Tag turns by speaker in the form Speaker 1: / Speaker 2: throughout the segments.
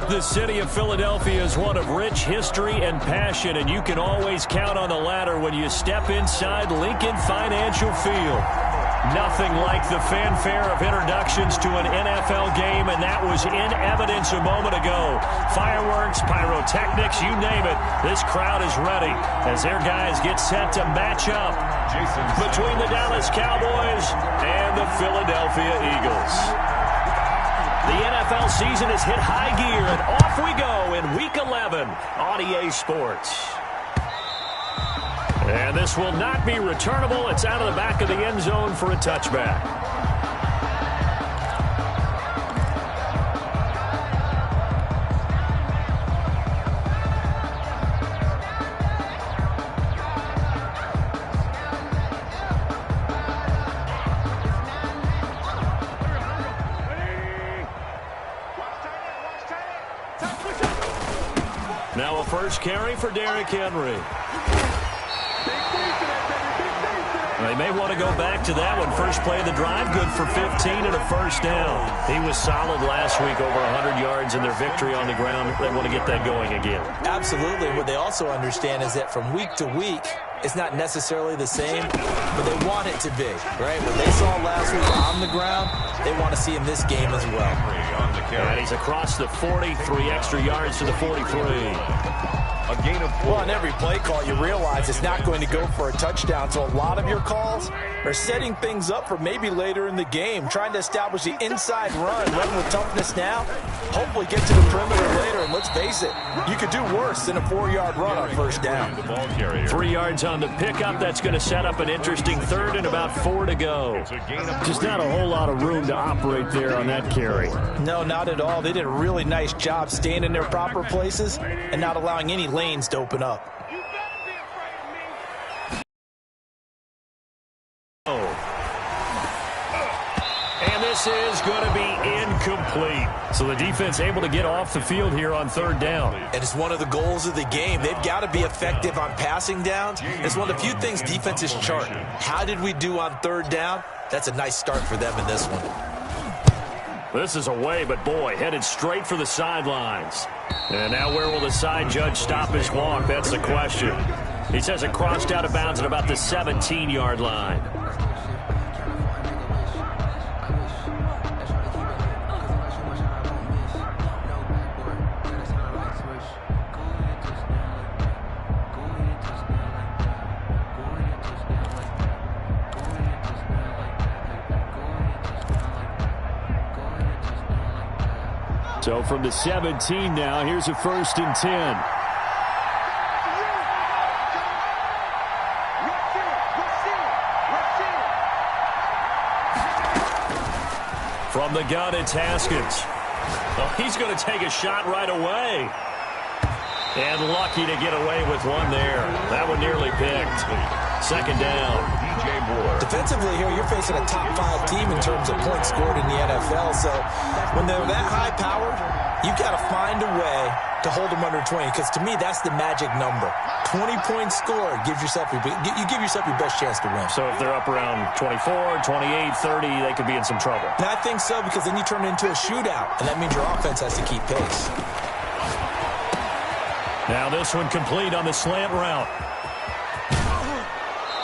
Speaker 1: The city of Philadelphia is one of rich history and passion, and you can always count on the latter when you step inside Lincoln Financial Field. Nothing like the fanfare of introductions to an NFL game, and that was in evidence a moment ago. Fireworks, pyrotechnics, you name it. This crowd is ready as their guys get set to match up between the Dallas Cowboys and the Philadelphia Eagles. The NFL season has hit high gear, and off we go in Week 11 on EA Sports. And this will not be returnable. It's out of the back of the end zone for a touchback. Now a first carry for Derrick Henry. They may want to go back to that one. First play of the drive, good for 15 and a first down. He was solid last week, over 100 yards in their victory on the ground. They want to get that going again.
Speaker 2: Absolutely. What they also understand is that from week to week, it's not necessarily the same, but they want it to be, right? What they saw last week on the ground, they want to see in this game as well.
Speaker 1: And he's across the 40, 3 extra yards to the 43.
Speaker 3: A gain of 4.
Speaker 2: Well, on every play call, you realize it's not going to go for a touchdown. So a lot of your calls are setting things up for maybe later in the game, trying to establish the inside run with toughness now, hopefully get to the perimeter later. And let's face it, you could do worse than a 4-yard run on first down.
Speaker 1: 3 yards on the pickup. That's going to set up an interesting third and about 4 to go. Just not a whole lot of room to operate there on that carry.
Speaker 2: No, not at all. They did a really nice job staying in their proper places and not allowing any lanes to open up.
Speaker 1: And this is going to be incomplete. So the defense able to get off the field here on third down.
Speaker 2: And it's one of the goals of the game. They've got to be effective on passing downs. It's one of the few things defenses chart. How did we do on third down? That's a nice start for them in this one.
Speaker 1: This is away, but boy, headed straight for the sidelines. And now where will the side judge stop his walk? That's the question. He says it crossed out of bounds at about the 17-yard line. So from the 17 now, here's a 1st and 10. From the gun, it's Haskins. Oh, he's going to take a shot right away. And lucky to get away with one there. That one nearly picked. Second down.
Speaker 2: Defensively here, you're facing a top 5 team in terms of points scored in the NFL. So when they're that high powered, you've got to find a way to hold them under 20. Because to me, that's the magic number. 20 points scored gives yourself you give yourself your best chance to win.
Speaker 1: So if they're up around 24, 28, 30, they could be in some trouble.
Speaker 2: And I think so, because then you turn it into a shootout, and that means your offense has to keep pace.
Speaker 1: Now this one complete on the slant route.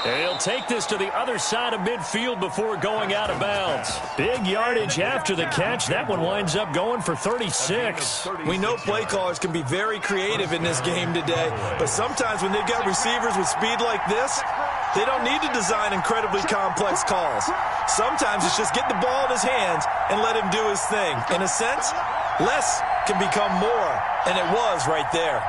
Speaker 1: And he'll take this to the other side of midfield before going out of bounds. Big yardage after the catch. That one winds up going for 36.
Speaker 2: We know play callers can be very creative in this game today, but sometimes when they've got receivers with speed like this, they don't need to design incredibly complex calls. Sometimes it's just get the ball in his hands and let him do his thing. In a sense, less can become more, and it was right there.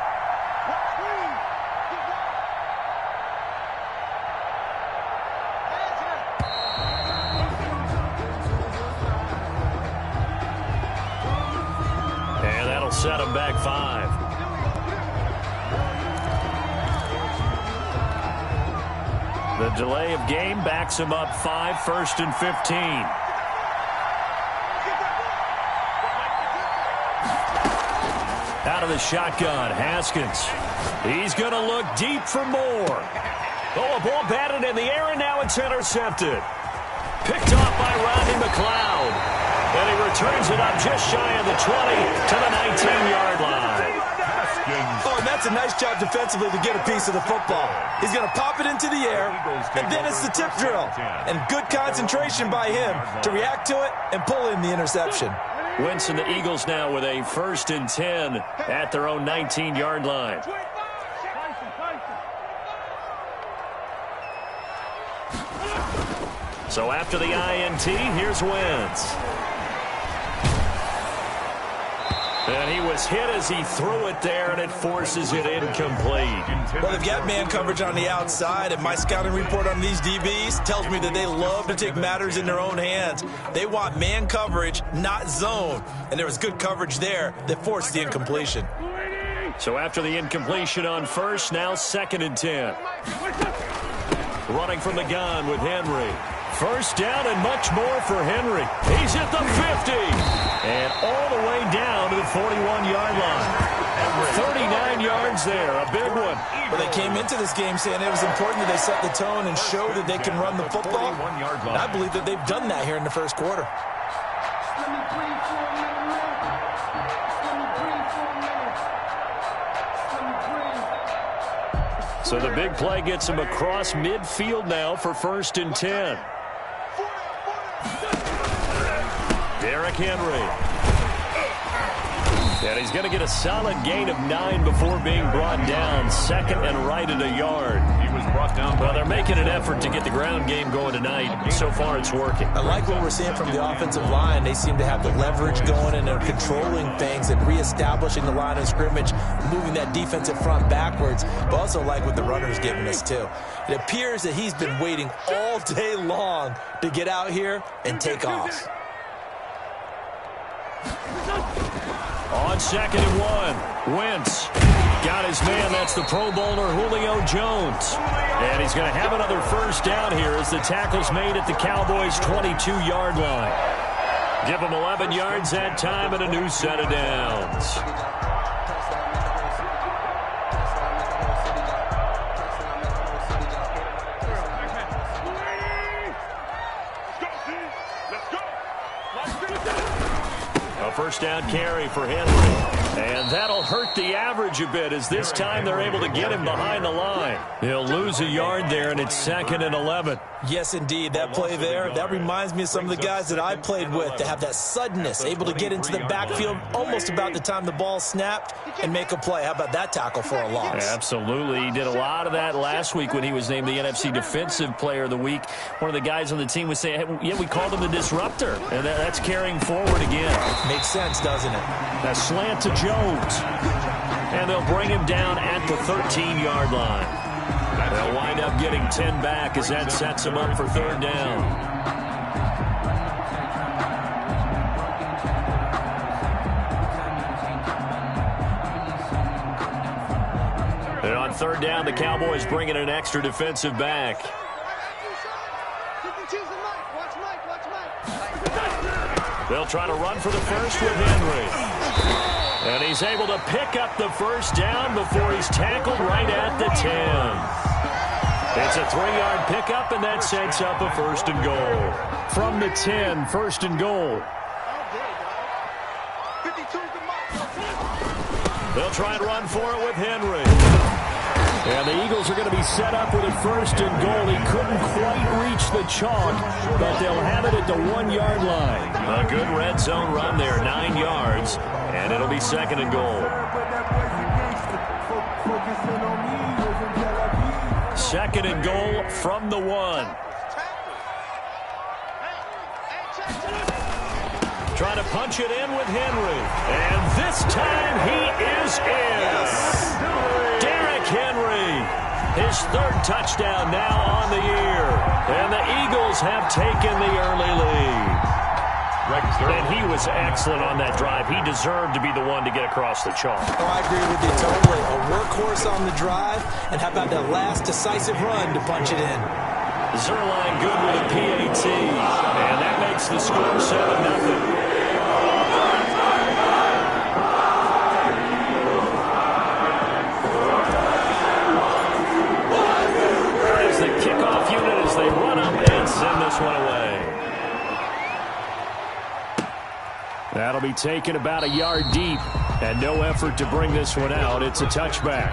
Speaker 1: Set him back 5. The delay of game backs him up 5, 1st and 15. Out of the shotgun, Haskins. He's going to look deep for more. Oh, a ball batted in the air, and now it's intercepted. Picked off by Rodney McLeod. And he returns it up just shy of the 20 to the 19-yard line.
Speaker 2: Oh, and that's a nice job defensively to get a piece of the football. He's going to pop it into the air, and then it's the tip drill. And good concentration by him to react to it and pull in the interception.
Speaker 1: Wentz and the Eagles now with a 1st and 10 at their own 19-yard line. So after the INT, here's Wentz. And he was hit as he threw it there, and it forces it incomplete.
Speaker 2: Well, they've got man coverage on the outside, and my scouting report on these DBs tells me that they love to take matters in their own hands. They want man coverage, not zone. And there was good coverage there that forced the incompletion.
Speaker 1: So after the incompletion on 1st, now 2nd and 10. Running from the gun with Henry. 1st down and much more for Henry. He's at the 50. And all the way down to the 41-yard line. 39 yards there, a big one.
Speaker 2: Well, they came into this game saying it was important that they set the tone and show that they can run the football. And I believe that they've done that here in the 1st quarter.
Speaker 1: So the big play gets him across midfield now for 1st and 10. Derrick Henry. And he's going to get a solid gain of 9 before being brought down. 2nd and right at a yard.
Speaker 3: He was brought down.
Speaker 1: Well, they're making an effort to get the ground game going tonight. So far, it's working.
Speaker 2: I like what we're seeing from the offensive line. They seem to have the leverage going, and they're controlling things and reestablishing the line of scrimmage, moving that defensive front backwards. But also like what the runner's giving us, too. It appears that he's been waiting all day long to get out here and take off.
Speaker 1: On 2nd and 1, Wentz got his man. That's the Pro Bowler Julio Jones. And he's going to have another 1st down here as the tackle's made at the Cowboys' 22-yard line. Give them 11 yards that time and a new set of downs. A 1st down carry for Henry. And that'll hurt the average a bit as this time they're able to get him behind the line. He'll lose a yard there, and it's 2nd and 11.
Speaker 2: Yes, indeed. That play there, that reminds me of some of the guys that I played with that have that suddenness, able to get into the backfield almost about the time the ball snapped and make a play. How about that tackle for a loss?
Speaker 1: Absolutely. He did a lot of that last week when he was named the NFC Defensive Player of the Week. One of the guys on the team was saying, hey, yeah, we called him the disruptor. And that's carrying forward again.
Speaker 2: Makes sense, doesn't it?
Speaker 1: A slant to Jones. And they'll bring him down at the 13-yard line. They'll wind up getting 10 back as that sets him up for 3rd down. And on 3rd down, the Cowboys bring in an extra defensive back. They'll try to run for the 1st with Henry. And he's able to pick up the 1st down before he's tackled right at the 10. It's a 3-yard pickup, and that sets up a 1st and goal. From the 10, 1st and goal. They'll try and run for it with Henry. And the Eagles are going to be set up with a 1st and goal. He couldn't quite reach the chalk, but they'll have it at the 1-yard line. A good red zone run there, 9 yards, and it'll be 2nd and goal. 2nd and goal from the 1. Trying to punch it in with Henry. And this time he is in. Derrick Henry, his 3rd touchdown now on the year. And the Eagles have taken the early lead. And he was excellent on that drive. He deserved to be the one to get across the chalk.
Speaker 2: Oh, I agree with you totally. A workhorse on the drive. And how about that last decisive run to punch it in?
Speaker 1: Zerline good with a PAT. And that makes the score 7-0. Kickoff unit as they run up and send this one away. That'll be taken about a yard deep, and no effort to bring this one out. It's a touchback.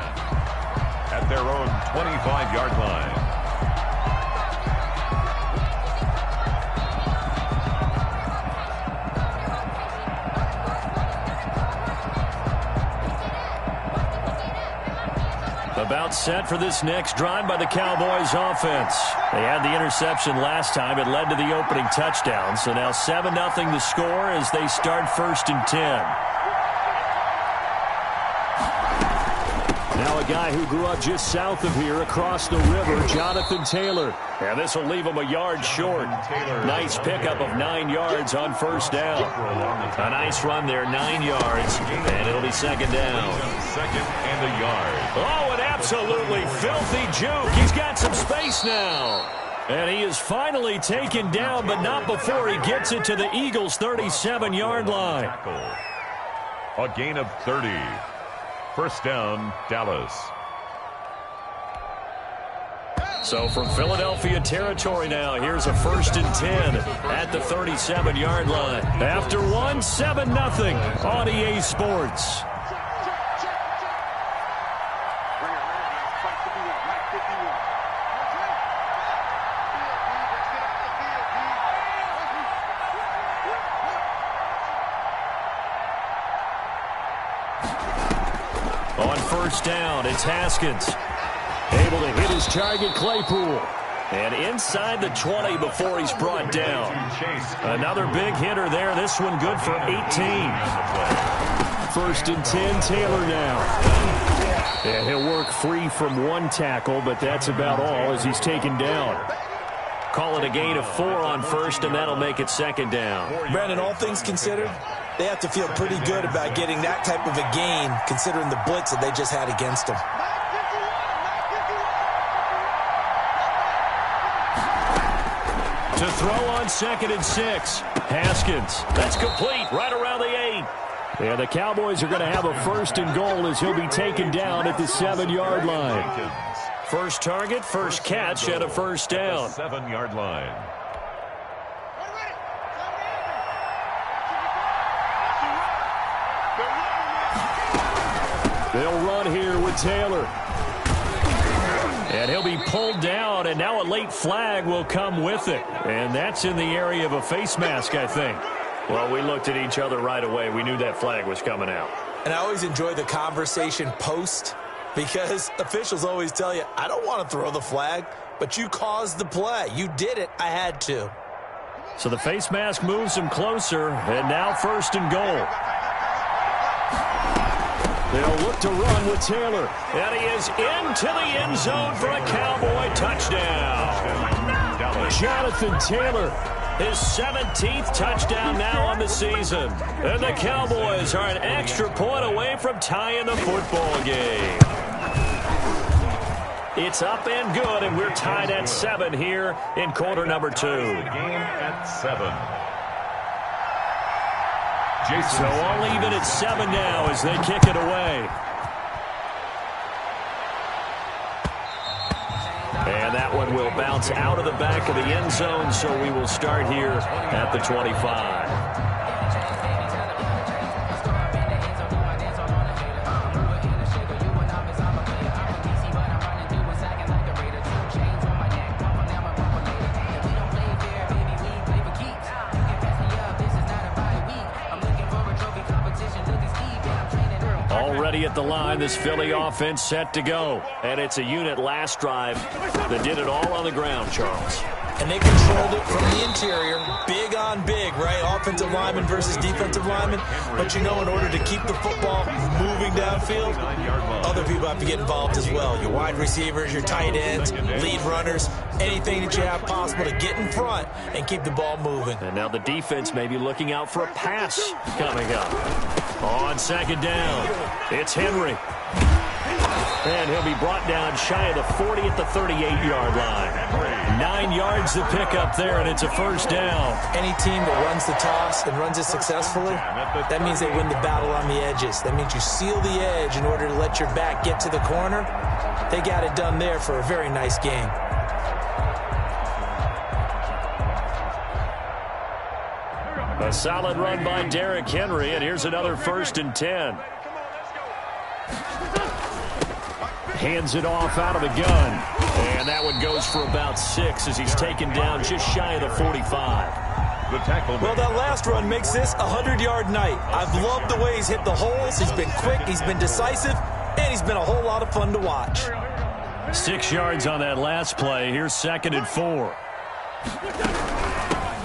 Speaker 3: At their own 25-yard line.
Speaker 1: About set for this next drive by the Cowboys offense. They had the interception last time. It led to the opening touchdown. So now 7-0 the score as they start 1st and 10. Now a guy who grew up just south of here across the river, Jonathan Taylor. And this will leave him a yard short. Nice pickup of 9 yards on 1st down. A nice run there, 9 yards. And it'll be 2nd down.
Speaker 3: 2nd and a yard.
Speaker 1: Oh, an absolutely filthy juke. He's got some space now. And he is finally taken down, but not before he gets it to the Eagles' 37-yard line.
Speaker 3: A gain of 30. 1st down, Dallas.
Speaker 1: So from Philadelphia territory now, here's a 1st and 10 at the 37-yard line. After one, 7-0 on EA Sports. On 1st down, it's Haskins. Able to hit his target, Claypool. And inside the 20 before he's brought down. Another big hitter there. This one good for 18. 1st and 10, Taylor now. And he'll work free from one tackle, but that's about all as he's taken down. Call it a gain of 4 on 1st, and that'll make it 2nd down.
Speaker 2: Brandon, all things considered, they have to feel pretty good about getting that type of a gain, considering the blitz that they just had against them.
Speaker 1: To throw on 2nd and 6. Haskins. That's complete right around the 8. And the Cowboys are going to have a 1st and goal as he'll be taken down at the 7-yard line. First target, first catch, and a 1st down.
Speaker 3: 7-yard line.
Speaker 1: They'll run here with Taylor. And he'll be pulled down, and now a late flag will come with it. And that's in the area of a face mask, I think. Well, we looked at each other right away. We knew that flag was coming out.
Speaker 2: And I always enjoy the conversation post, because officials always tell you, I don't want to throw the flag, but you caused the play. You did it. I had to.
Speaker 1: So the face mask moves him closer, and now 1st and goal. They'll look to run with Taylor. And he is into the end zone for a Cowboy touchdown. Jonathan Taylor, his 17th touchdown now on the season. And the Cowboys are an extra point away from tying the football game. It's up and good, and we're tied at 7 here in quarter number 2.
Speaker 3: Game at 7.
Speaker 1: So all even at 7 now as they kick it away. And that one will bounce out of the back of the end zone, so we will start here at the 25. Already at the line, this Philly offense set to go. And it's a unit last drive that did it all on the ground, Charles.
Speaker 2: And they controlled it from the interior. Big on big, right? Offensive lineman versus defensive lineman. But you know, in order to keep the football moving downfield, other people have to get involved as well. Your wide receivers, your tight ends, lead runners, anything that you have possible to get in front and keep the ball moving.
Speaker 1: And now the defense may be looking out for a pass coming up. On 2nd down, it's Henry. And he'll be brought down shy of the 40 at the 38-yard line. 9 yards to pick up there, and it's a 1st down.
Speaker 2: Any team that runs the toss and runs it successfully, that means they win the battle on the edges. That means you seal the edge in order to let your back get to the corner. They got it done there for a very nice game.
Speaker 1: A solid run by Derrick Henry, and here's another 1st and 10. Hands it off out of the gun. And that one goes for about 6 as he's taken down just shy of the 45.
Speaker 3: The tackle.
Speaker 2: Well, that last run makes this a 100-yard night. I've loved the way he's hit the holes. He's been quick, he's been decisive, and he's been a whole lot of fun to watch.
Speaker 1: 6 yards on that last play. Here's 2nd and 4.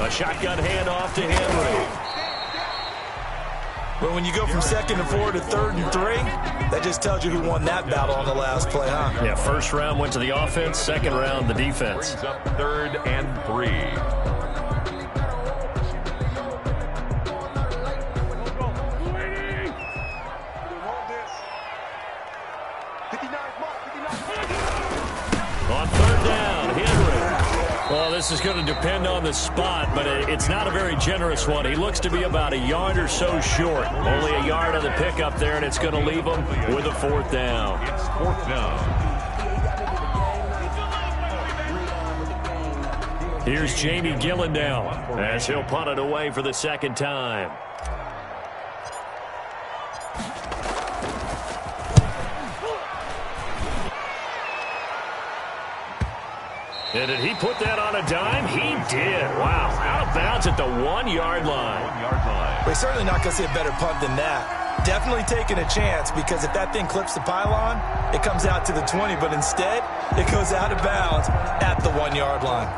Speaker 1: A shotgun handoff to Henry.
Speaker 2: But when you go from 2nd and 4 to 3rd and 3, that just tells you who won that battle on the last play, huh?
Speaker 1: Yeah, first round went to the offense, second round the defense.
Speaker 3: Brings up 3rd and 3.
Speaker 1: On 3rd down, Henry. Well, this is going to depend on the spot, but it's not a very generous one. He looks to be about a yard or so short. Only a yard on the pickup there, and it's going to leave him with a 4th down.
Speaker 3: It's 4th down.
Speaker 1: Here's Jamie Gillendown as he'll punt it away for the 2nd time. And did he put that on a dime? He did. Wow. Out of bounds at the 1-yard line.
Speaker 3: 1-yard line.
Speaker 2: We're certainly not going to see a better punt than that. Definitely taking a chance, because if that thing clips the pylon, it comes out to the 20, but instead, it goes out of bounds at the 1-yard line.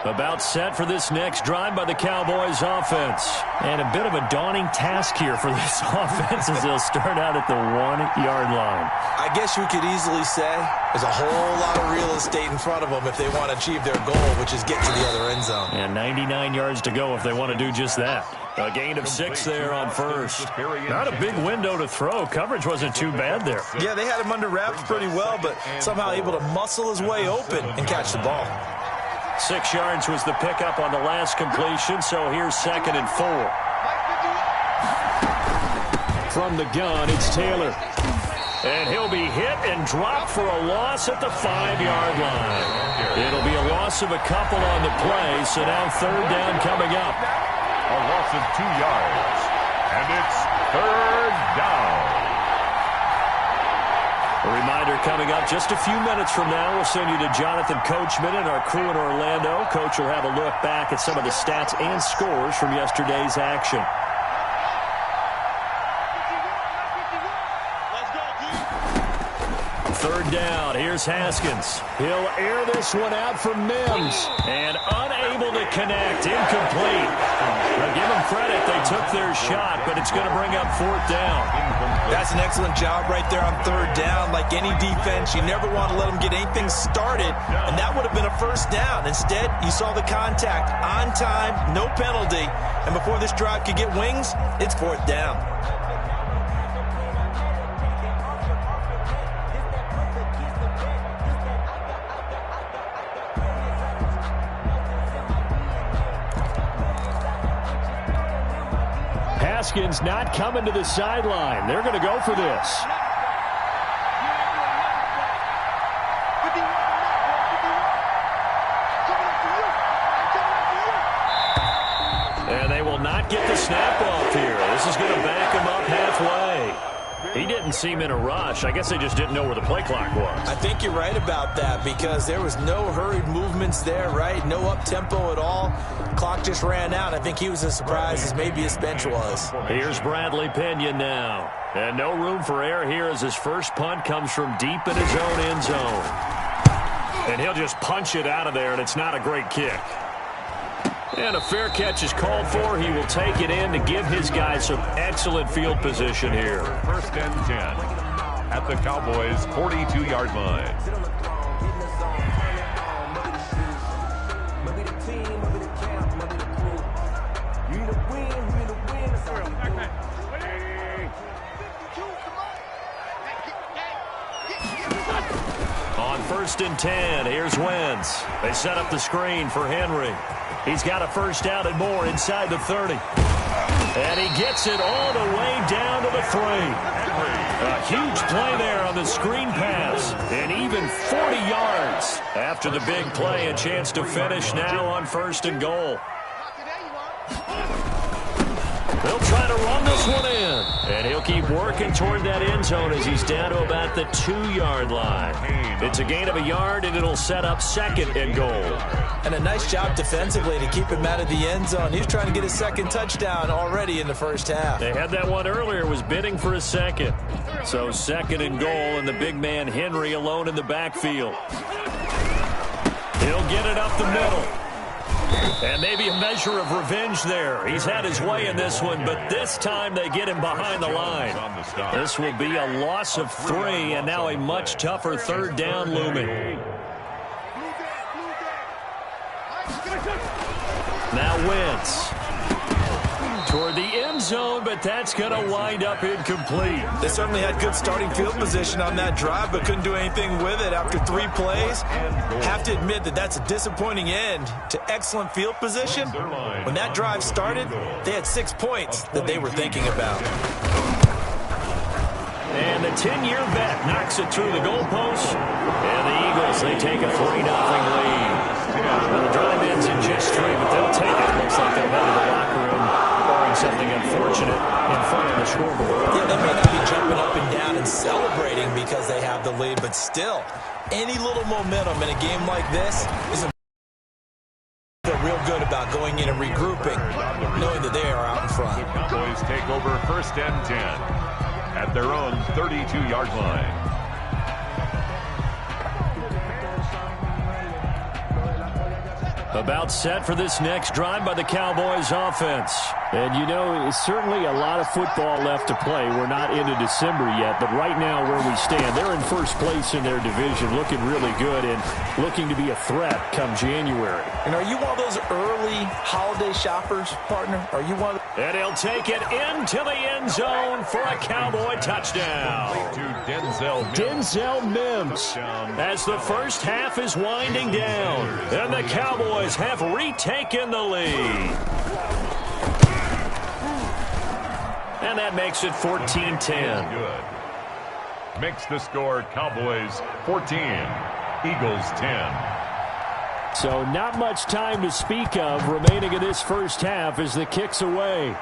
Speaker 1: About set for this next drive by the Cowboys offense. And a bit of a daunting task here for this offense as they'll start out at the 1-yard line.
Speaker 2: I guess you could easily say there's a whole lot of real estate in front of them if they want to achieve their goal, which is get to the other end zone.
Speaker 1: And 99 yards to go if they want to do just that. A gain of 6 there on 1st. Not a big window to throw. Coverage wasn't too bad there.
Speaker 2: Yeah, they had him under wraps pretty well, but somehow able to muscle his way open and catch the ball.
Speaker 1: 6 yards was the pickup on the last completion, so here's 2nd and 4. From the gun, it's Taylor. And he'll be hit and dropped for a loss at the 5-yard line. It'll be a loss of a couple on the play, so now 3rd down coming up.
Speaker 3: A loss of 2 yards. And it's 3rd down.
Speaker 1: A reminder coming up just a few minutes from now. We'll send you to Jonathan Coachman and our crew in Orlando. Coach will have a look back at some of the stats and scores from yesterday's action. Third down. Here's Haskins. He'll air this one out for Mims. And unable to connect. Incomplete. Now give them credit. They took their shot, but it's going to bring up 4th down.
Speaker 2: That's an excellent job right there on 3rd down. Like any defense, you never want to let them get anything started, and that would have been a 1st down. Instead, you saw the contact on time, no penalty, and before this drive could get wings, it's 4th down.
Speaker 1: Haskins not coming to the sideline. They're going to go for this. And they will not get the snap off here. This is going to back him up halfway. He didn't seem in a rush. I guess they just didn't know where the play clock was.
Speaker 2: I think you're right about that, because there was no hurried movements there, right? No up-tempo at all. Clock just ran out. I think he was as surprised as maybe his bench was.
Speaker 1: Here's Bradley Pinion now. And no room for error here as his first punt comes from deep in his own end zone. And he'll just punch it out of there, and it's not a great kick. And a fair catch is called for. He will take it in to give his guys some excellent field position here.
Speaker 3: 1st and 10 at the Cowboys' 42-yard line.
Speaker 1: On On 1st and 10, here's Wentz. They set up the screen for Henry. He's got a first down and more inside the 30. And he gets it all the way down to the 3. A huge play there on the screen pass. And even 40 yards after the big play. A chance to finish now on 1st and goal. They'll try to run this one in. And he'll keep working toward that end zone as he's down to about the 2-yard line. It's a gain of a yard, and it'll set up 2nd and goal.
Speaker 2: And a nice job defensively to keep him out of the end zone. He was trying to get his 2nd touchdown already in the first half.
Speaker 1: They had that one earlier, was bidding for a 2nd. So 2nd and goal, and the big man Henry alone in the backfield. He'll get it up the middle. And maybe a measure of revenge there. He's had his way in this one, but this time they get him behind the line. This will be a loss of 3, and now a much tougher 3rd down looming. Now Wentz toward the end zone, but that's going to wind up incomplete.
Speaker 2: They certainly had good starting field position on that drive, but couldn't do anything with it after 3 plays. Have to admit that that's a disappointing end to excellent field position. When that drive started, they had 6 points that they were thinking about.
Speaker 1: And the 10-year vet knocks it through the goalpost. And the Eagles, they take a 3-0 lead. Well, the drive ends in just 3, but they'll take it. Looks like they'll head to the locker room, barring something unfortunate in front of the scoreboard.
Speaker 2: Yeah, they may not be jumping up and down and celebrating because they have the lead, but still, any little momentum in a game like this is feel real good about going in and regrouping, knowing that they are out in front.
Speaker 3: The Cowboys take over 1st and 10 at their own 32-yard line.
Speaker 1: About set for this next drive by the Cowboys offense. And, you know, it's certainly a lot of football left to play. We're not into December yet, but right now where we stand, they're in first place in their division, looking really good and looking to be a threat come January.
Speaker 2: And are you one of those early holiday shoppers, partner? Are you one of
Speaker 1: And he'll take it into the end zone for a Cowboy touchdown.
Speaker 3: To
Speaker 1: Denzel Mims as the first half is winding down. And the Cowboys have retaken the lead. And that makes it 14-10.
Speaker 3: Good. Makes the score Cowboys 14, Eagles 10.
Speaker 1: So not much time to speak of remaining in this first half as the kick's away.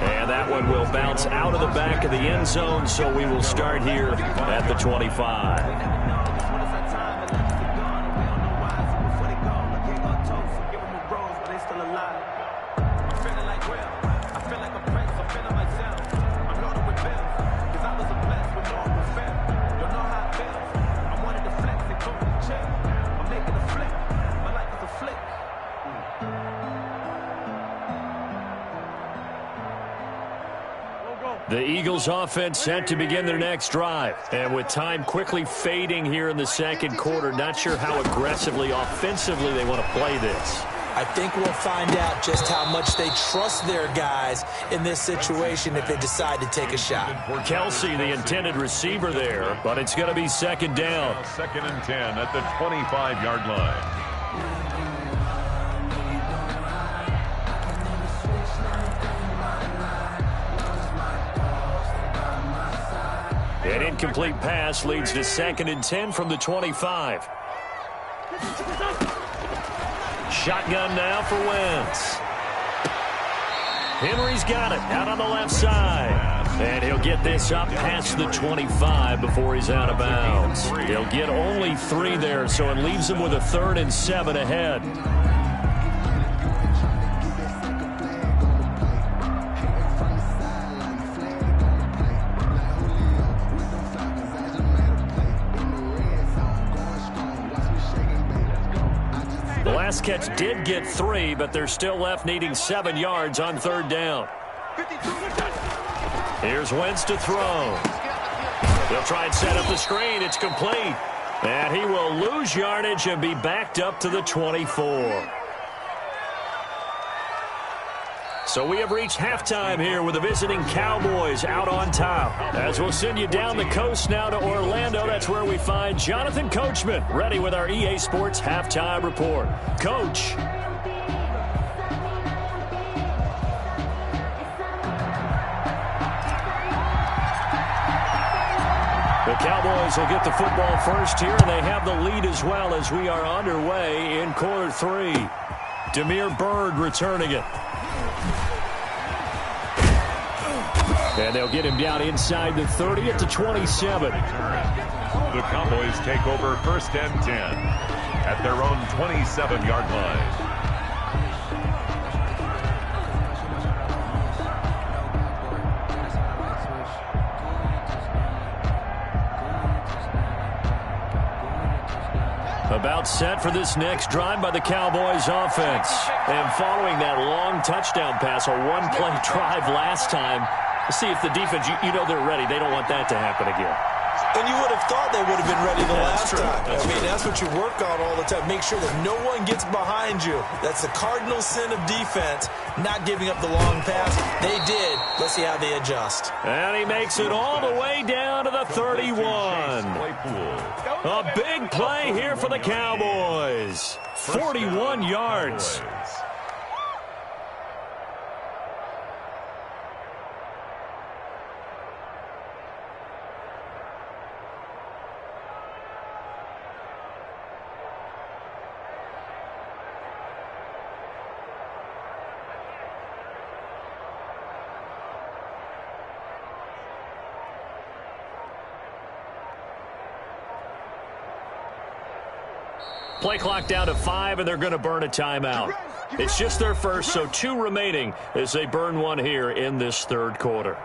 Speaker 1: And that one will bounce out of the back of the end zone, so we will start here at the 25. The Eagles offense set to begin their next drive. And with time quickly fading here in the second quarter, not sure how aggressively, offensively they want to play this.
Speaker 2: I think we'll find out just how much they trust their guys in this situation if they decide to take a shot.
Speaker 1: Kelsey, the intended receiver there, but it's going to be 2nd down.
Speaker 3: 2nd and 10 at the 25-yard line.
Speaker 1: An incomplete pass leads to 2nd and 10 from the 25. Shotgun now for Wentz. Henry's got it out on the left side. And he'll get this up past the 25 before he's out of bounds. He'll get only 3 there, so it leaves him with a 3rd and 7 ahead. The last catch did get 3, but they're still left needing 7 yards on 3rd down. Here's Wentz to throw. He'll try and set up the screen. It's complete. And he will lose yardage and be backed up to the 24. So we have reached halftime here with the visiting Cowboys out on top. As we'll send you down the coast now to Orlando, that's where we find Jonathan Coachman, ready with our EA Sports Halftime Report. Coach. The Cowboys will get the football first here, and they have the lead as well as we are underway in quarter 3. Damiere Byrd returning it. And they'll get him down inside the 30 at the 27.
Speaker 3: The Cowboys take over 1st and 10 at their own 27-yard line.
Speaker 1: About set for this next drive by the Cowboys offense. And following that long touchdown pass, a one-play drive last time, let's see if the defense, you know they're ready. They don't want that to happen again.
Speaker 2: And you would have thought they would have been ready the last time. I mean, that's what you work on all the time. Make sure that no one gets behind you. That's the cardinal sin of defense, not giving up the long pass. They did. Let's see how they adjust.
Speaker 1: And he makes it all the way down to the 31. A big play here for the Cowboys. 41 yards. Play clock down to 5, and they're going to burn a timeout. It's just their first, so 2 remaining as they burn one here in this 3rd quarter.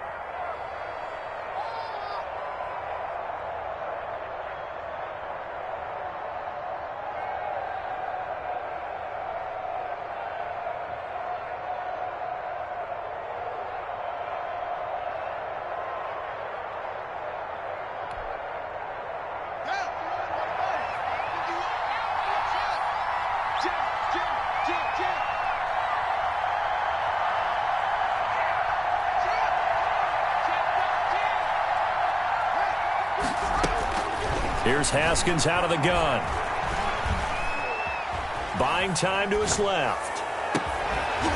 Speaker 1: Here's Haskins out of the gun. Buying time to his left.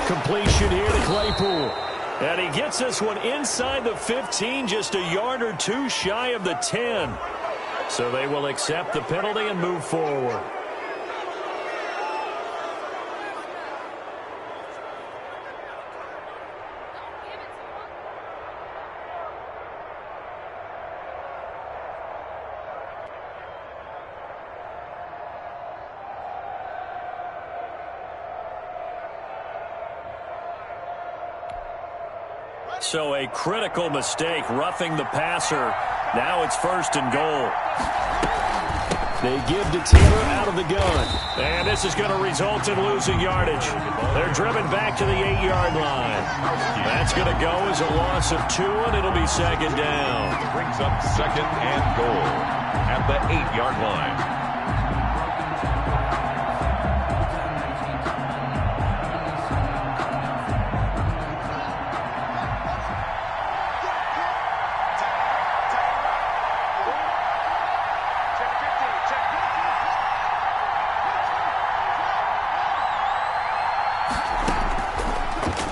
Speaker 1: Completion here to Claypool. And he gets this one inside the 15, just a yard or 2 shy of the 10. So they will accept the penalty and move forward. So a critical mistake, roughing the passer. Now it's 1st and goal. They give to Taylor out of the gun. And this is going to result in losing yardage. They're driven back to the 8-yard line. That's going to go as a loss of 2, and it'll be 2nd down.
Speaker 3: Brings up 2nd and goal at the 8-yard line.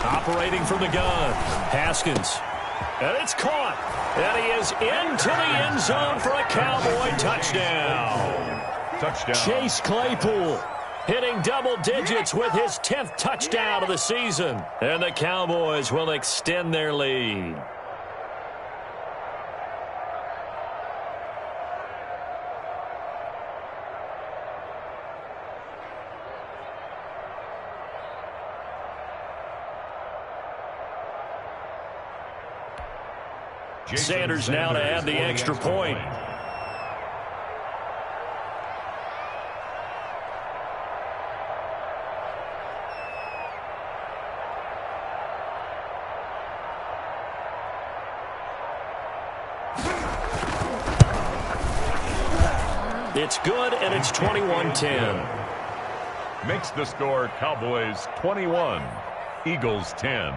Speaker 1: Operating from the gun, Haskins. And it's caught. And he is into the end zone for a Cowboy touchdown. Chase Claypool hitting double digits with his 10th touchdown of the season. And the Cowboys will extend their lead. Sanders now to add the extra point. It's good, and it's 21-10.
Speaker 3: Makes the score Cowboys 21, Eagles 10.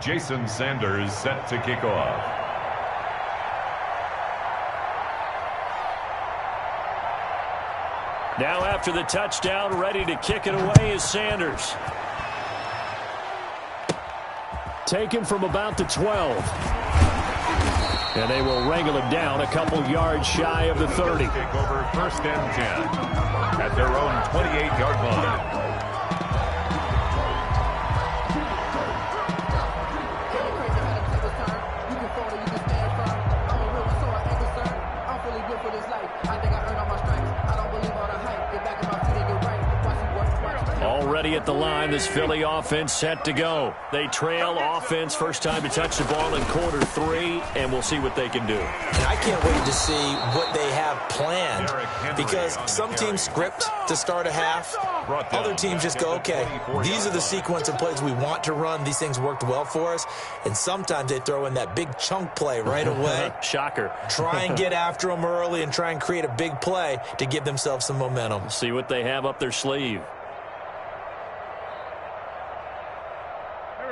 Speaker 3: Jason Sanders set to kick off.
Speaker 1: Now after the touchdown, ready to kick it away is Sanders. Taken from about the 12. And they will wrangle him down a couple yards shy of the 30.
Speaker 3: Take over 1st and 10 at their own 28-yard line.
Speaker 1: Already at the line, this Philly offense set to go. They trail offense, first time to touch the ball in quarter 3, and we'll see what they can do.
Speaker 2: And I can't wait to see what they have planned, because some teams script to start a half. Other teams just go, okay, these are the sequence of plays we want to run. These things worked well for us. And sometimes they throw in that big chunk play right away.
Speaker 1: Shocker.
Speaker 2: Try and get after them early and try and create a big play to give themselves some momentum.
Speaker 1: See what they have up their sleeve.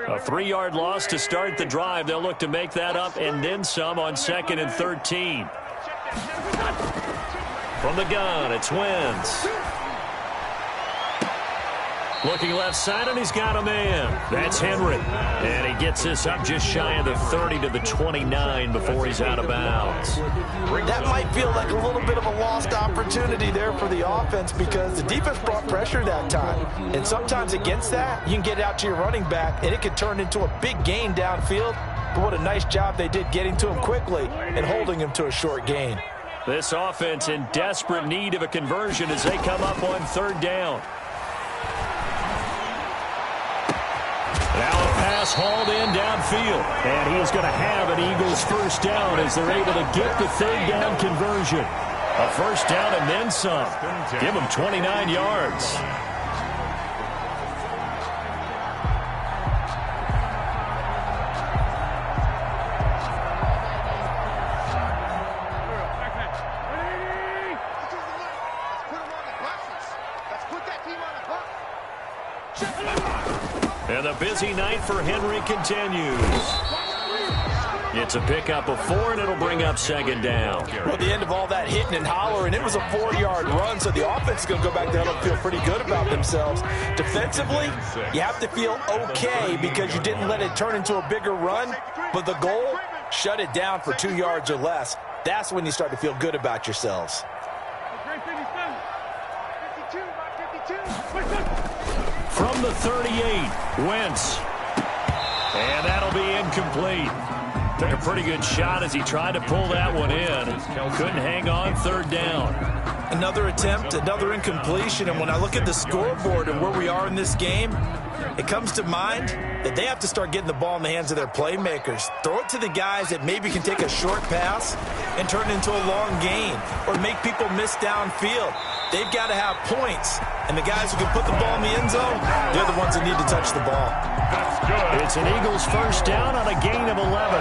Speaker 1: A 3-yard loss to start the drive. They'll look to make that up and then some on 2nd and 13. From the gun, it's Wentz. Looking left side, and he's got a man. That's Henry. And he gets this up just shy of the 30 to the 29 before he's out of bounds.
Speaker 2: That might feel like a little bit of a lost opportunity there for the offense, because the defense brought pressure that time. And sometimes against that, you can get out to your running back, and it could turn into a big gain downfield. But what a nice job they did getting to him quickly and holding him to a short gain.
Speaker 1: This offense in desperate need of a conversion as they come up on 3rd down. Now a pass hauled in downfield. And he is going to have an Eagles 1st down as they're able to get the 3rd down conversion. A 1st down and then some. Give them 29 yards. And the busy night for Henry continues. It's a pickup of 4, and it'll bring up 2nd down.
Speaker 2: Well, at the end of all that hitting and hollering, it was a 4-yard run, so the offense is going to go back there and feel pretty good about themselves. Defensively, you have to feel okay because you didn't let it turn into a bigger run, but the goal, shut it down for 2 yards or less. That's when you start to feel good about yourselves.
Speaker 1: From the 38, Wentz. And that'll be incomplete. Took a pretty good shot as he tried to pull that one in. Couldn't hang on 3rd down.
Speaker 2: Another attempt, another incompletion, and when I look at the scoreboard and where we are in this game, it comes to mind that they have to start getting the ball in the hands of their playmakers. Throw it to the guys that maybe can take a short pass and turn it into a long gain or make people miss downfield. They've got to have points, and the guys who can put the ball in the end zone, they're the ones that need to touch the ball.
Speaker 3: That's good.
Speaker 1: It's an Eagles 1st down on a gain of 11.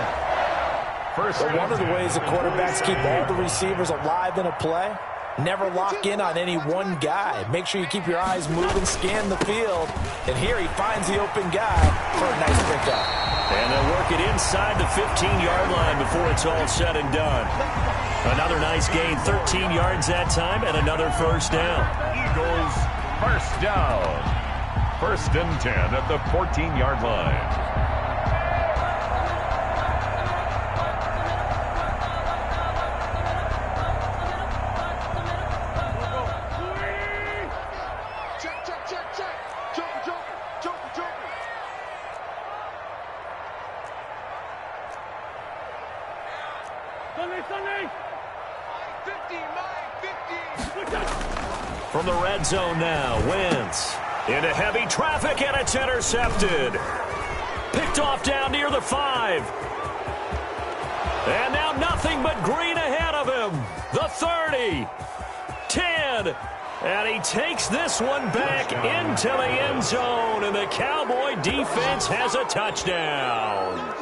Speaker 2: But one of the ways the quarterbacks keep all the receivers alive in a play, never lock in on any one guy. Make sure you keep your eyes moving, scan the field. And here he finds the open guy for a nice pickup.
Speaker 1: And they'll work it inside the 15-yard line before it's all said and done. Another nice gain, 13 yards that time, and another 1st down.
Speaker 3: Eagles 1st down. 1st and 10 at the 14-yard line.
Speaker 1: From the red zone now, Wentz into heavy traffic, and it's intercepted. Picked off down near the 5. And now nothing but green ahead of him. The 30, 10, And he takes this one back into the end zone, and the Cowboy defense has a touchdown.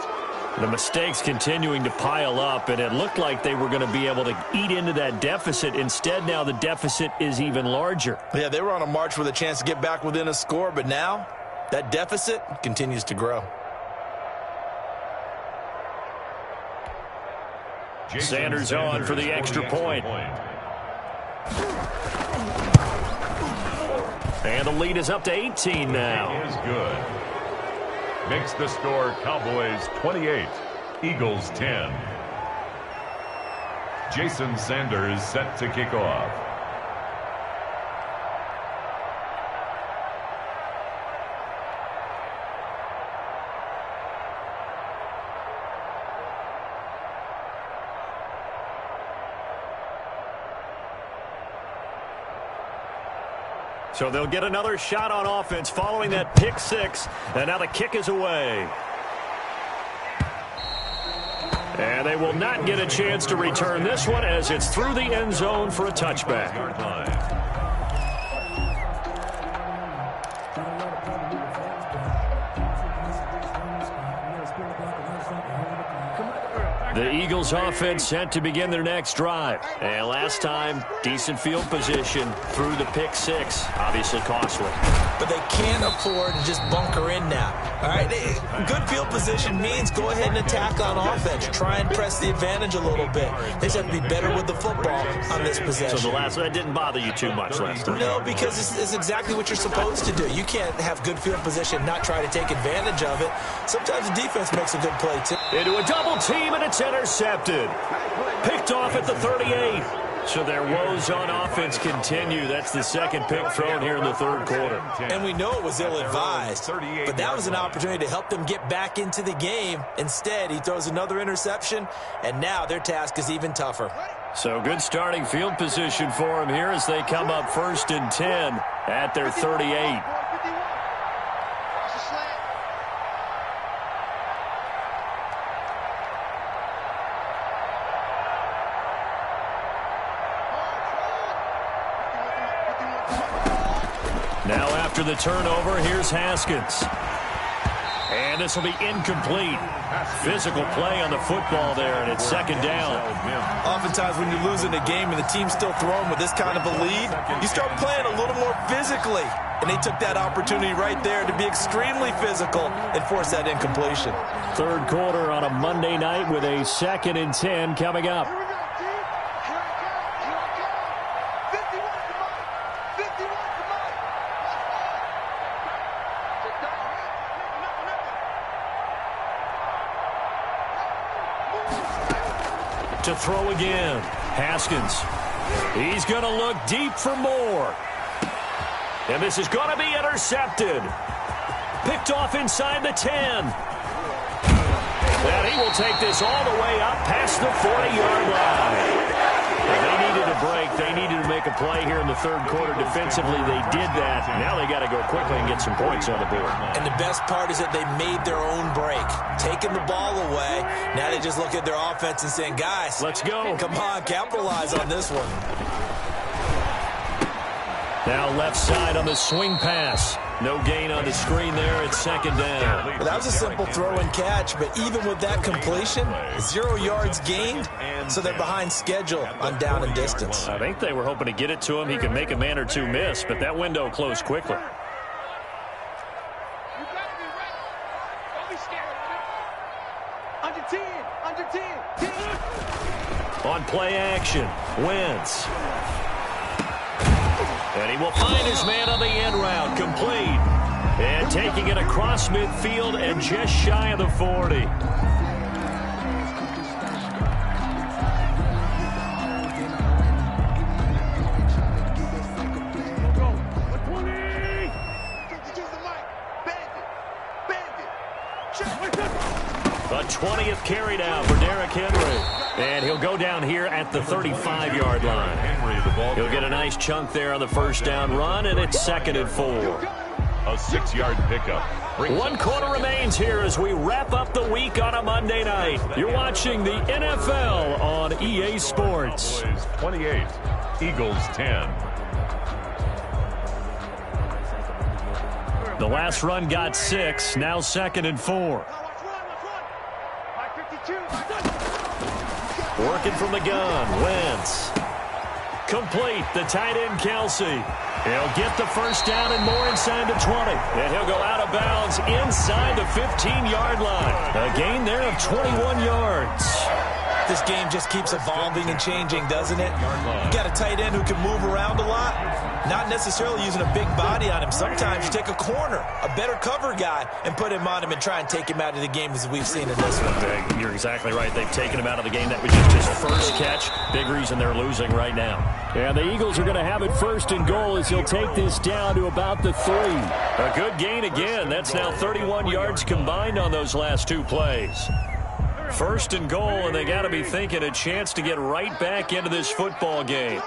Speaker 1: The mistakes continuing to pile up, and it looked like they were going to be able to eat into that deficit. Instead, now the deficit is even larger.
Speaker 2: Yeah, they were on a march with a chance to get back within a score, but now that deficit continues to grow.
Speaker 1: Sanders on for the extra point. And the lead is up to 18 now.
Speaker 3: Is good. Makes the score Cowboys 28, Eagles 10. Jason Sanders set to kick off.
Speaker 1: So they'll get another shot on offense following that pick six. And now the kick is away. And they will not get a chance to return this one as it's through the end zone for a touchback. The Eagles offense set to begin their next drive. And last time, decent field position through the pick six. Obviously costly.
Speaker 2: But they can't afford to just bunker in now. All right, good field position means go ahead and attack on offense. Try and press the advantage a little bit. They just have to be better with the football on this possession.
Speaker 1: So that didn't bother you too much last time?
Speaker 2: No, because it's exactly what you're supposed to do. You can't have good field position, not try to take advantage of it. Sometimes the defense makes a good play, too.
Speaker 1: Into a double team, and it's intercepted. Picked off at the 38. So their woes on offense continue. That's the second pick thrown here in the third quarter.
Speaker 2: And we know it was ill-advised, but that was an opportunity to help them get back into the game. Instead, he throws another interception, and now their task is even tougher.
Speaker 1: So good starting field position for them here as they come up 1st and 10 at their 38. Now after the turnover, here's Haskins. And this will be incomplete. Physical play on the football there, and it's second down.
Speaker 2: Oftentimes when you're losing a game and the team's still throwing with this kind of a lead, you start playing a little more physically. And they took that opportunity right there to be extremely physical and force that incompletion.
Speaker 1: Third quarter on a Monday night with a 2nd and 10 coming up. To throw again. Haskins. He's going to look deep for more. And this is going to be intercepted. Picked off inside the 10. And he will take this all the way up past the 40-yard line. They needed a break. They needed to make a play here in the third quarter. Defensively, they did that. Now they got to go quickly and get some points on the board.
Speaker 2: And the best part is that they made their own break. Taking the ball away. Now they just look at their offense and saying, guys,
Speaker 1: let's go.
Speaker 2: Come on, capitalize on this one.
Speaker 1: Now left side on the swing pass. No gain on the screen there. It's second down.
Speaker 2: Well, that was a simple throw and catch, but even with that completion, 0 yards gained, so they're behind schedule on down and distance.
Speaker 1: I think they were hoping to get it to him. He could make a man or two miss, but that window closed quickly. On play action, Wentz. And he will find his man on the end route, complete. And taking it across midfield and just shy of the 40. A 20th carry down for Derrick Henry. And he'll go down here at the 35-yard line. He'll get a nice chunk there on the first down run, and it's 2nd and 4.
Speaker 3: A 6-yard pickup.
Speaker 1: 1 quarter remains here as we wrap up the week on a Monday night. You're watching the NFL on EA Sports.
Speaker 3: 28, Eagles 10.
Speaker 1: The last run got 6. Now 2nd and 4. Working from the gun. Wentz. Complete. The tight end, Kelsey. He'll get the first down and more inside the 20. And he'll go out of bounds inside the 15-yard line. A gain there of 21 yards.
Speaker 2: This game just keeps evolving and changing, doesn't it? You got a tight end who can move around a lot, not necessarily using a big body on him. Sometimes you take a corner, a better cover guy, and put him on him and try and take him out of the game as we've seen in this one.
Speaker 1: You're exactly right. They've taken him out of the game. That was just his first catch. Big reason they're losing right now. And the Eagles are going to have it 1st and goal as he'll take this down to about the 3. A good gain again. That's now 31 yards combined on those last 2 plays. 1st and goal, and they got to be thinking a chance to get right back into this football game.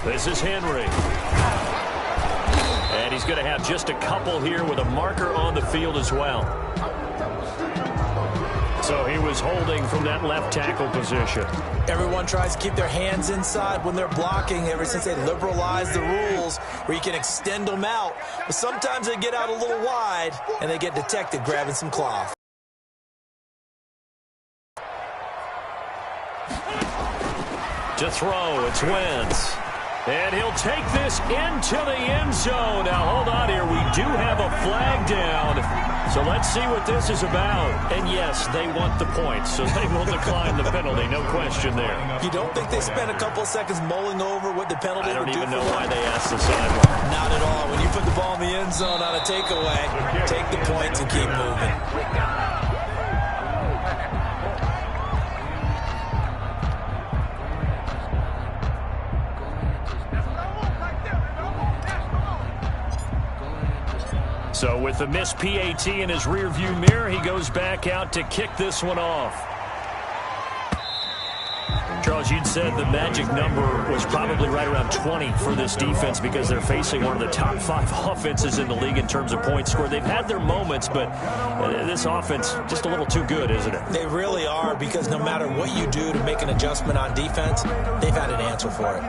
Speaker 1: This is Henry. And he's going to have just a couple here with a marker on the field as well. So he was holding from that left tackle position.
Speaker 2: Everyone tries to keep their hands inside when they're blocking ever since they liberalized the rules where you can extend them out. But sometimes they get out a little wide, and they get detected grabbing some cloth.
Speaker 1: To throw, it's Wentz. And he'll take this into the end zone. Now, hold on here. We do have a flag down. So let's see what this is about. And, yes, they want the points, so they will decline the penalty. No question there.
Speaker 2: You don't think they spent a couple seconds mulling over what the penalty would do for them?
Speaker 1: I don't even know why they asked the sideline.
Speaker 2: Not at all. When you put the ball in the end zone on a takeaway, take the points and keep moving.
Speaker 1: So with the missed PAT in his rearview mirror, he goes back out to kick this one off. Charles, you'd said the magic number was probably right around 20 for this defense because they're facing one of the top 5 offenses in the league in terms of points scored. They've had their moments, but this offense just a little too good, isn't it?
Speaker 2: They really are, because no matter what you do to make an adjustment on defense, they've had an answer for it.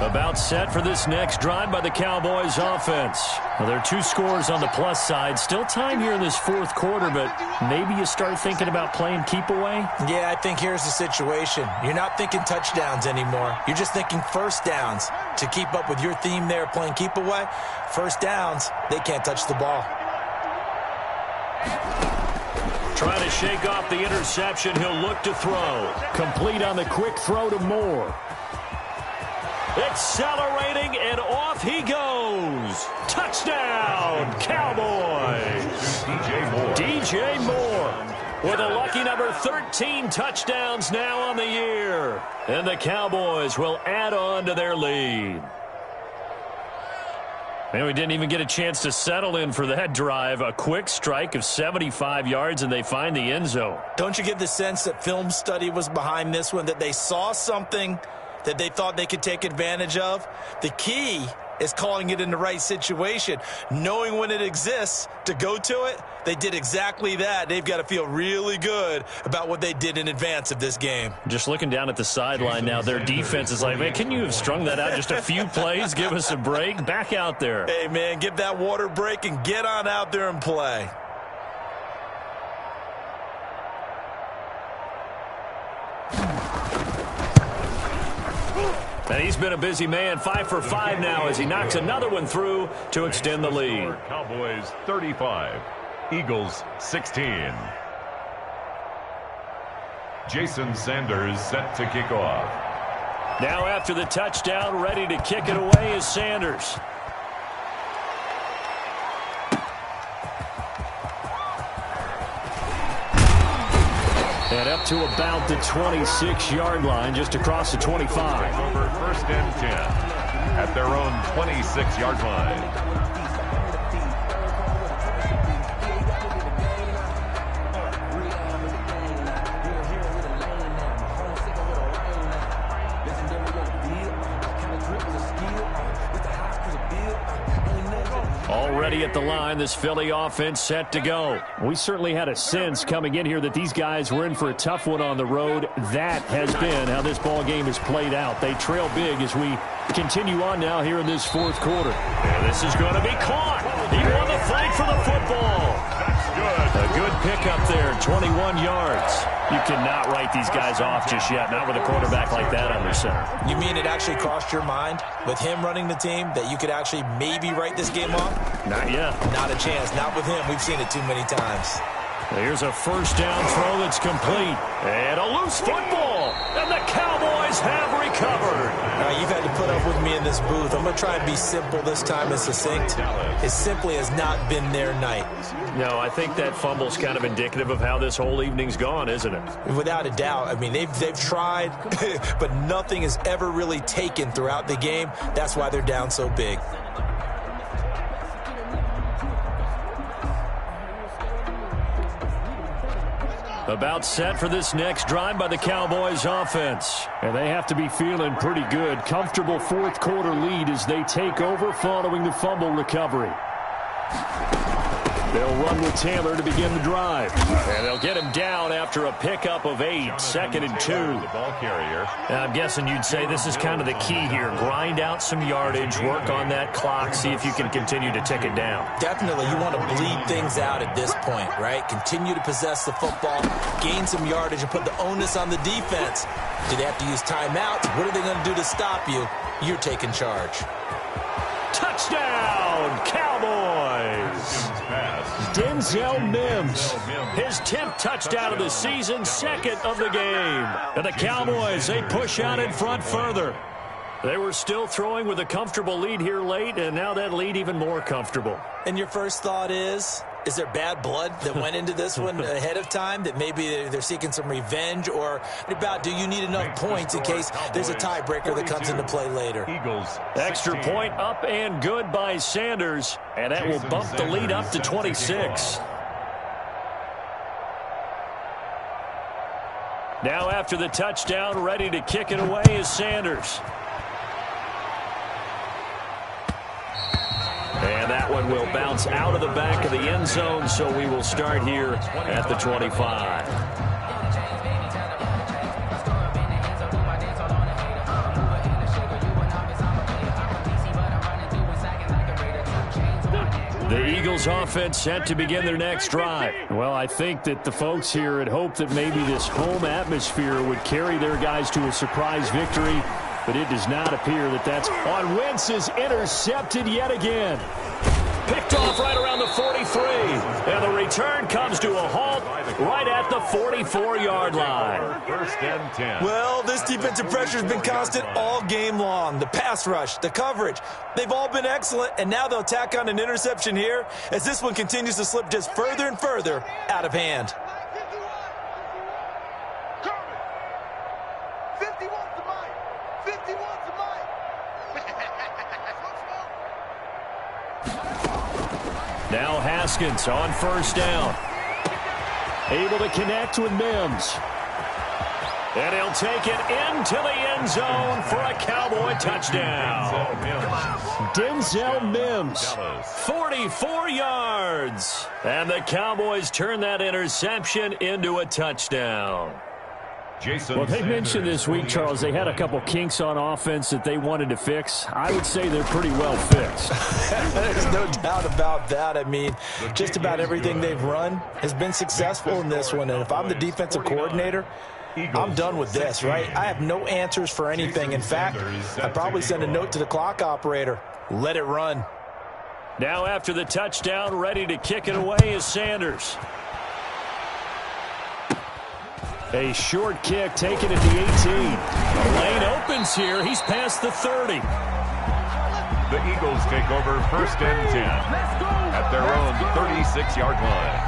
Speaker 1: About set for this next drive by the Cowboys offense. Well, there are 2 scores on the plus side. Still time here in this 4th quarter, but maybe you start thinking about playing keep away?
Speaker 2: Yeah, I think here's the situation. You're not thinking touchdowns anymore. You're just thinking first downs. To keep up with your theme there, playing keep away, first downs, they can't touch the ball.
Speaker 1: Trying to shake off the interception. He'll look to throw. Complete on the quick throw to Moore. Accelerating, and off he goes. Touchdown, Cowboys. DJ Moore with a lucky number 13 touchdowns now on the year. And the Cowboys will add on to their lead. And we didn't even get a chance to settle in for that drive. A quick strike of 75 yards, and they find the end zone.
Speaker 2: Don't you get the sense that film study was behind this one, that they saw something that they thought they could take advantage of? The key is calling it in the right situation. Knowing when it exists to go to it, they did exactly that. They've got to feel really good about what they did in advance of this game.
Speaker 1: Just looking down at the sideline now, their defense is like, man, can you have strung that out just a few plays? Give us a break. Back out there.
Speaker 2: Hey, man, give that water break and get on out there and play.
Speaker 1: And he's been a busy man, 5 for 5 now as he knocks another one through to extend the lead.
Speaker 3: Cowboys 35, Eagles 16. Jason Sanders set to kick off.
Speaker 1: Now after the touchdown, ready to kick it away is Sanders. And up to about the 26-yard line, just across the 25.
Speaker 3: Over 1st and 10 at their own 26-yard line.
Speaker 1: Already Already at the line, this Philly offense set to go. We certainly had a sense coming in here that these guys were in for a tough one on the road. That has been how this ball game has played out. They trail big as we continue on now here in this fourth quarter. And this is going to be caught. He won the fight for the football.
Speaker 3: That's good.
Speaker 1: A good pickup there, 21 yards. You cannot write these guys off just yet, not with a quarterback like that under center.
Speaker 2: You mean it actually crossed your mind with him running the team that you could actually maybe write this game off?
Speaker 1: Not yet.
Speaker 2: Not a chance. Not with him. We've seen it too many times.
Speaker 1: Here's a first down throw that's complete. And a loose football. And the Cowboys have recovered.
Speaker 2: You've had to put up with me in this booth. I'm going to try and be simple this time and succinct. It simply has not been their night.
Speaker 1: No, I think that fumble's kind of indicative of how this whole evening's gone, isn't it?
Speaker 2: Without a doubt. I mean, they've tried, but nothing is ever really taken throughout the game. That's why they're down so big.
Speaker 1: About set for this next drive by the Cowboys offense. And they have to be feeling pretty good. Comfortable fourth quarter lead as they take over following the fumble recovery. They'll run with Taylor to begin the drive. And they'll get him down after a pickup of 8, 2nd and 2.
Speaker 3: The ball carrier.
Speaker 1: I'm guessing you'd say this is kind of the key here. Grind out some yardage, work on that clock, see if you can continue to tick it down.
Speaker 2: Definitely, you want to bleed things out at this point, right? Continue to possess the football, gain some yardage, and put the onus on the defense. Do they have to use timeouts? What are they going to do to stop you? You're taking charge.
Speaker 1: Touchdown, Cowboys! Denzel Mims, his 10th touchdown of the season, 2nd of the game. And the Cowboys, they push out in front further. They were still throwing with a comfortable lead here late, and now that lead even more comfortable.
Speaker 2: And your first thought is there bad blood that went into this one ahead of time, that maybe they're seeking some revenge, or about do you need enough points in case there's a tiebreaker that comes into play later?
Speaker 3: Eagles.
Speaker 1: Extra point up and good by Sanders, and that will bump the lead up to 26. Now after the touchdown, ready to kick it away is Sanders. And that one will bounce out of the back of the end zone, so we will start here at the 25. The Eagles offense set to begin their next drive. Well, I think that the folks here had hoped that maybe this home atmosphere would carry their guys to a surprise victory, but it does not appear that that's on. Wentz is intercepted yet again. Picked off right around the 43. And the return comes to a halt right at the 44-yard line.
Speaker 3: First and 10.
Speaker 2: Well, this defensive pressure has been constant all game long. The pass rush, the coverage, they've all been excellent, and now they'll tack on an interception here as this one continues to slip just further and further out of hand.
Speaker 1: Now Haskins on first down. Able to connect with Mims. And he'll take it into the end zone for a Cowboy touchdown. Denzel Mims, 44 yards. And the Cowboys turn that interception into a touchdown. Well, they mentioned this week, Charles, they had a couple kinks on offense that they wanted to fix. I would say they're pretty well fixed.
Speaker 2: There's no doubt about that. I mean, just about everything they've run has been successful in this one. And if I'm the defensive coordinator, I'm done with this, right? I have no answers for anything. In fact, I'd probably send a note to the clock operator. Let it run.
Speaker 1: Now after the touchdown, ready to kick it away is Sanders. A short kick taken at the 18. The lane opens here. He's past the 30.
Speaker 3: The Eagles take over first and 10 at their own 36-yard line.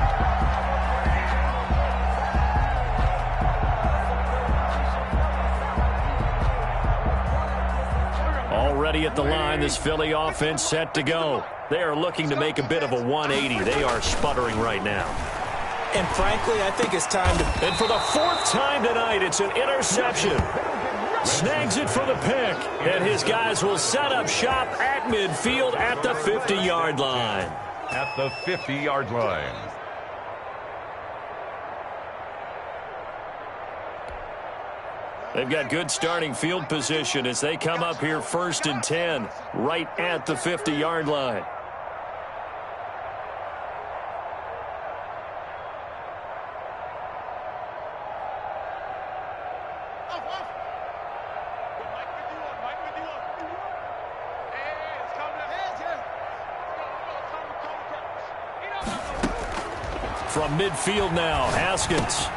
Speaker 1: Already at the line, this Philly offense set to go. They are looking to make a bit of a 180. They are sputtering right now.
Speaker 2: And frankly, I think it's time to...
Speaker 1: And for the 4th time tonight, it's an interception. Snags it for the pick. And his guys will set up shop at midfield at the 50-yard line.
Speaker 3: at the 50-yard line.
Speaker 1: They've got good starting field position as they come up here 1st and 10, right at the 50-yard line. From midfield now, Haskins.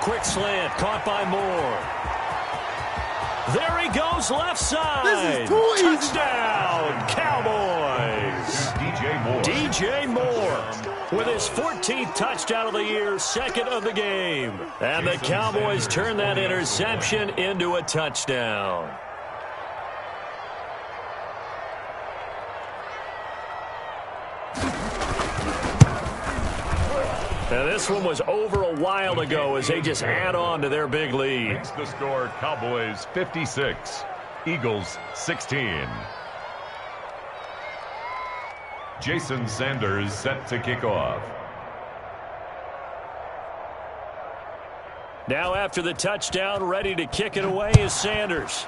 Speaker 1: Quick slant, caught by Moore. There he goes, left side. Touchdown, Cowboys. DJ Moore with his 14th touchdown of the year, second of the game. And the Cowboys turn that interception into a touchdown. Now this one was over a while ago as they just add on to their big lead.
Speaker 3: Makes the score Cowboys 56, Eagles 16. Jason Sanders set to kick off.
Speaker 1: Now after the touchdown, ready to kick it away is Sanders.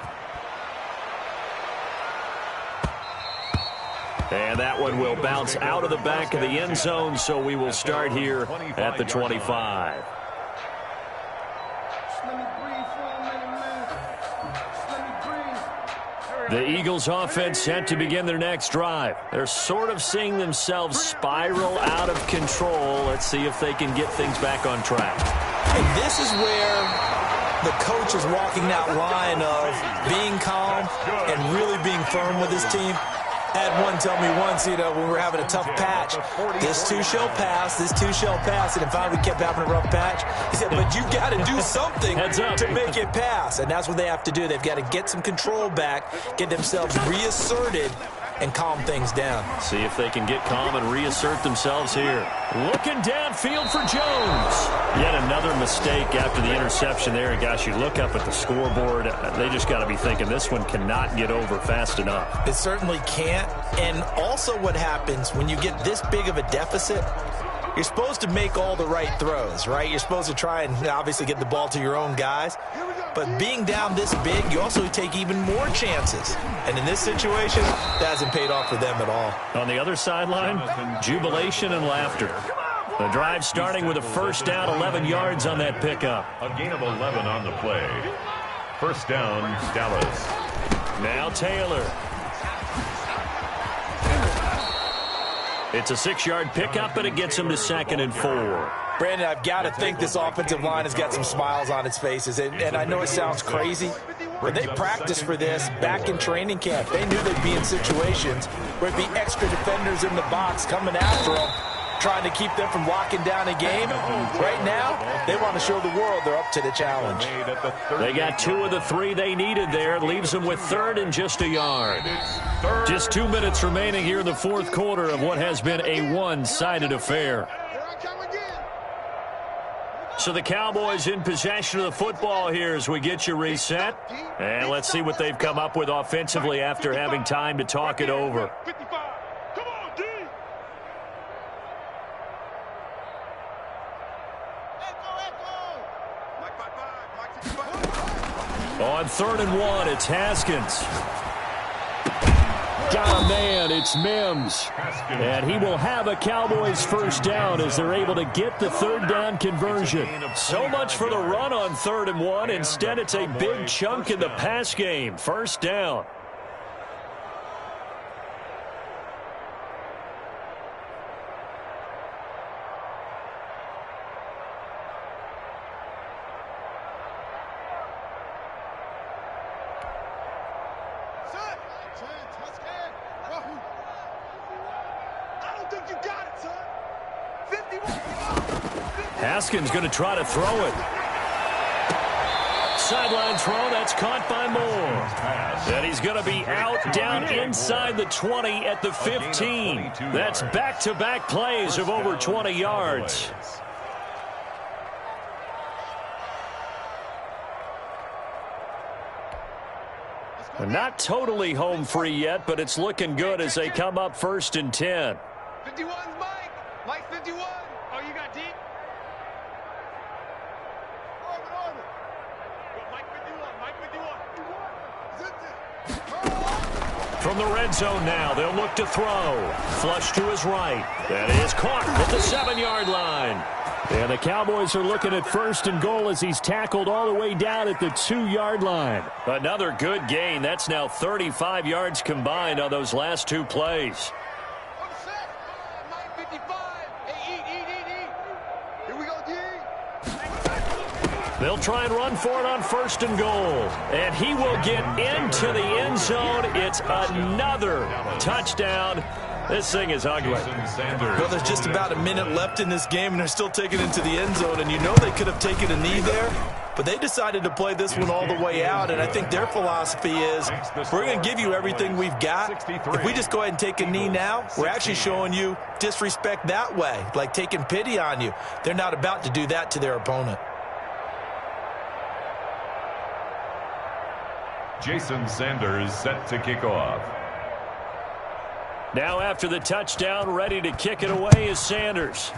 Speaker 1: And that one will bounce out of the back of the end zone, so we will start here at the 25. The Eagles offense set to begin their next drive. They're sort of seeing themselves spiral out of control. Let's see if they can get things back on track.
Speaker 2: And this is where the coach is walking that line of being calm and really being firm with his team. Had one tell me once, when we were having a tough patch, this too shall pass, this too shall pass. And finally we kept having a rough patch. He said, but you got to do something to make it pass. And that's what they have to do. They've got to get some control back, get themselves reasserted, and calm things down.
Speaker 1: See if they can get calm and reassert themselves here. Looking downfield for Jones. Yet another mistake after the interception there. And gosh, you look up at the scoreboard, they just got to be thinking this one cannot get over fast enough.
Speaker 2: It certainly can't. And also what happens when you get this big of a deficit, you're supposed to make all the right throws, right? You're supposed to try and obviously get the ball to your own guys. But being down this big, you also take even more chances. And in this situation, that hasn't paid off for them at all.
Speaker 1: On the other sideline, jubilation and laughter. The drive starting with a first down, 11 yards on that pickup.
Speaker 3: A gain of 11 on the play. First down, Dallas.
Speaker 1: Now Taylor. It's a 6-yard pickup, but it gets him to 2nd and 4.
Speaker 2: Brandon, I've got to think this offensive line has got some smiles on its faces. And I know it sounds crazy, but they practiced for this back in training camp. They knew they'd be in situations where it'd be extra defenders in the box coming after them, trying to keep them from locking down a game. Right now, they want to show the world they're up to the challenge.
Speaker 1: They got 2 of the 3 they needed there. Leaves them with 3rd and just a yard. Just 2 minutes remaining here in the 4th quarter of what has been a one-sided affair. So the Cowboys in possession of the football here as we get you reset. And let's see what they've come up with offensively after having time to talk it over. On 3rd and 1, it's Haskins. Got a man, it's Mims. And he will have a Cowboys first down as they're able to get the 3rd down conversion. So much for the run on 3rd and 1. Instead, it's a big chunk in the pass game. First down. Haskins going to try to throw it. Sideline throw, that's caught by Moore. And he's going to be out down inside the 20 at the 15. That's back-to-back plays of over 20 yards. Not totally home free yet, but it's looking good as they come up 1st and 10.
Speaker 4: 51's Mike. Mike 51. Oh, you got deep? Mike 51.
Speaker 1: From the red zone now, they'll look to throw. Flush to his right. That is caught at the 7-yard line. And the Cowboys are looking at 1st and goal as he's tackled all the way down at the 2-yard line. Another good gain. That's now 35 yards combined on those last 2 plays.
Speaker 4: Mike 55. Hey, eat. Here we go, D.
Speaker 1: They'll try and run for it on 1st and goal. And he will get into the end zone. It's another touchdown. This thing is ugly.
Speaker 2: Well, there's just about a minute left in this game, and they're still taking it into the end zone. And you know they could have taken a knee there, but they decided to play this one all the way out. And I think their philosophy is, we're going to give you everything we've got. If we just go ahead and take a knee now, we're actually showing you disrespect that way, like taking pity on you. They're not about to do that to their opponent.
Speaker 3: Jason Sanders set to kick off.
Speaker 1: Now after the touchdown, ready to kick it away is Sanders.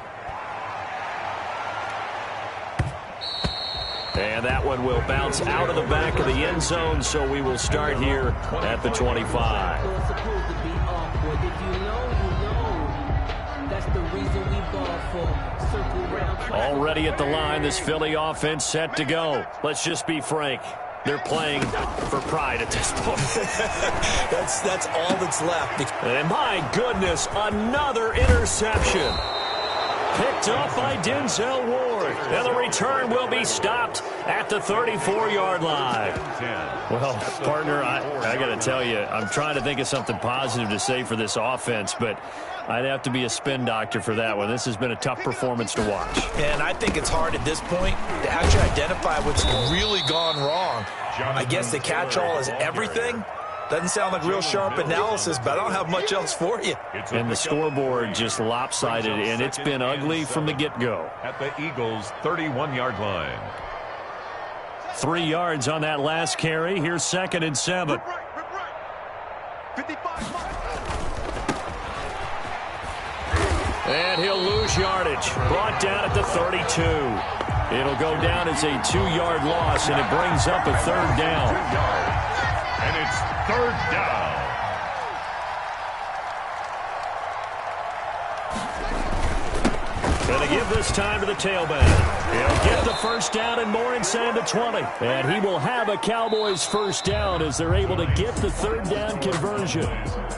Speaker 1: And that one will bounce out of the back of the end zone, so we will start here at the 25. Already at the line, this Philly offense set to go. Let's just be frank. They're playing for pride at this point.
Speaker 2: That's all that's left.
Speaker 1: And my goodness, another interception. Picked up by Denzel Ward. And the return will be stopped at the 34-yard line. Well, partner, I got to tell you, I'm trying to think of something positive to say for this offense, but I'd have to be a spin doctor for that one. This has been a tough performance to watch.
Speaker 2: And I think it's hard at this point to actually identify what's really gone wrong. I guess the catch-all is everything. Doesn't sound like real sharp analysis, but I don't have much else for you.
Speaker 1: And the scoreboard just lopsided, and it's been ugly from the get-go.
Speaker 3: At the Eagles' 31-yard line.
Speaker 1: 3 yards on that last carry. Here's 2nd and 7. And he'll lose yardage. Brought down at the 32. It'll go down as a 2-yard loss, and it brings up a 3rd down.
Speaker 3: And it's 3rd down.
Speaker 1: Going to give this time to the tailback. He'll get the 1st down and more inside the 20. And he will have a Cowboys 1st down as they're able to get the 3rd down conversion.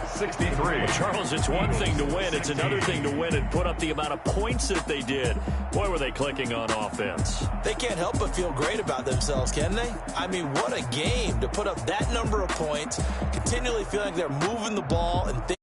Speaker 3: 63.
Speaker 1: Well, Charles, it's one thing to win. It's another thing to win and put up the amount of points that they did. Boy, were they clicking on offense.
Speaker 2: They can't help but feel great about themselves, can they? I mean, what a game to put up that number of points, continually feeling like they're moving the ball and